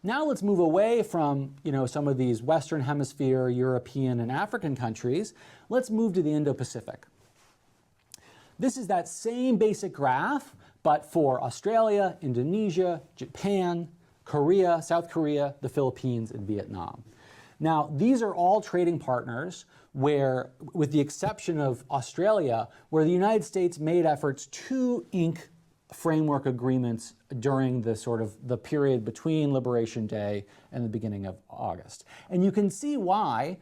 Now let's move away from, some of these Western Hemisphere, European, and African countries. Let's move to the Indo-Pacific. This is that same basic graph, but for Australia, Indonesia, Japan, Korea, South Korea, the Philippines, and Vietnam. Now, these are all trading partners where, with the exception of Australia, where the United States made efforts to ink framework agreements during the period between Liberation Day and the beginning of August. And you can see why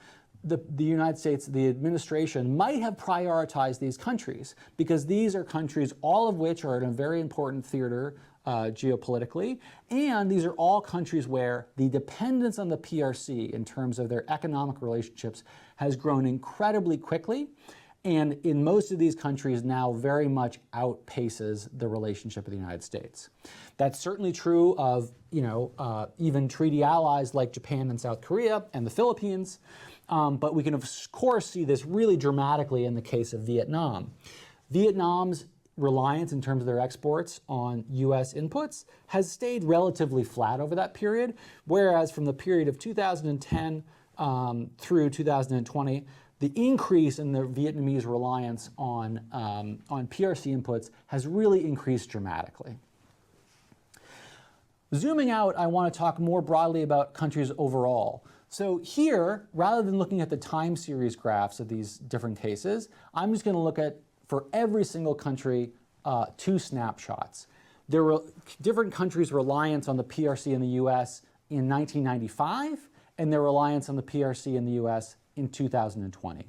the United States, the administration, might have prioritized these countries, because these are countries, all of which are in a very important theater geopolitically, and these are all countries where the dependence on the PRC in terms of their economic relationships has grown incredibly quickly, and in most of these countries now very much outpaces the relationship of the United States. That's certainly true of even treaty allies like Japan and South Korea and the Philippines, but we can of course see this really dramatically in the case of Vietnam. Vietnam's reliance in terms of their exports on U.S. inputs has stayed relatively flat over that period, whereas from the period of 2010 through 2020, the increase in the Vietnamese reliance on PRC inputs has really increased dramatically. Zooming out, I want to talk more broadly about countries overall. So here, rather than looking at the time series graphs of these different cases, I'm just going to look at, for every single country, two snapshots. There were different countries' reliance on the PRC in the U.S. in 1995, and their reliance on the PRC in the U.S. in 2020.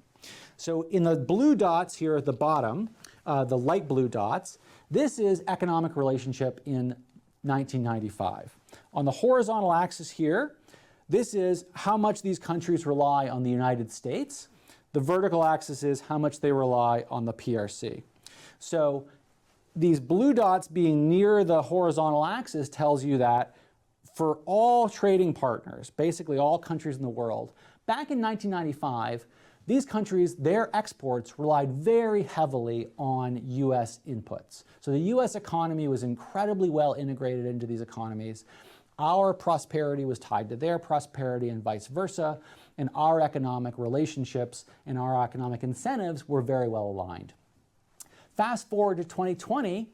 So in the blue dots here at the bottom, the light blue dots, this is economic relationship in 1995. On the horizontal axis here, this is how much these countries rely on the United States. The vertical axis is how much they rely on the PRC. So these blue dots being near the horizontal axis tells you that for all trading partners, basically all countries in the world, back in 1995, these countries, their exports relied very heavily on U.S. inputs. So the U.S. economy was incredibly well integrated into these economies. Our prosperity was tied to their prosperity and vice versa, and our economic relationships and our economic incentives were very well aligned. Fast forward to 2020,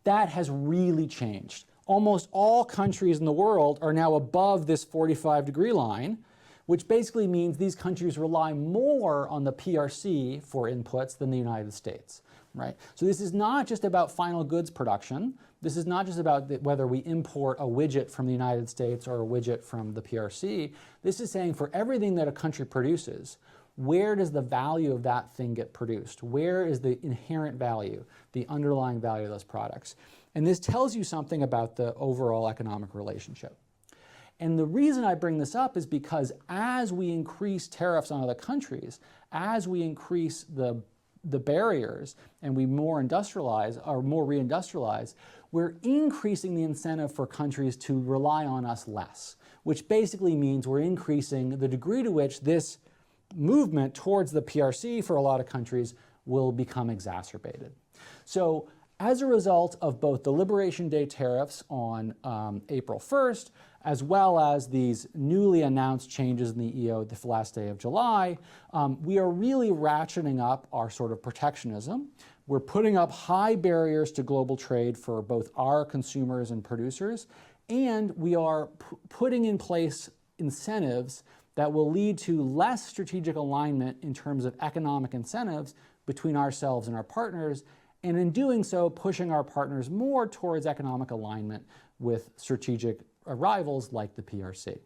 that has really changed. Almost all countries in the world are now above this 45-degree line, which basically means these countries rely more on the PRC for inputs than the United States, right? So this is not just about final goods production. This is not just about whether we import a widget from the United States or a widget from the PRC. This is saying for everything that a country produces, where does the value of that thing get produced? Where is the inherent value, the underlying value of those products? And this tells you something about the overall economic relationship. And the reason I bring this up is because as we increase tariffs on other countries, as we increase the barriers and we more industrialize or more reindustrialize, we're increasing the incentive for countries to rely on us less, which basically means we're increasing the degree to which this movement towards the PRC for a lot of countries will become exacerbated. So as a result of both the Liberation Day tariffs on April 1st, as well as these newly announced changes in the EO the last day of July, we are really ratcheting up our sort of protectionism. We're putting up high barriers to global trade for both our consumers and producers, and we are putting in place incentives that will lead to less strategic alignment in terms of economic incentives between ourselves and our partners, and in doing so, pushing our partners more towards economic alignment with strategic rivals like the PRC.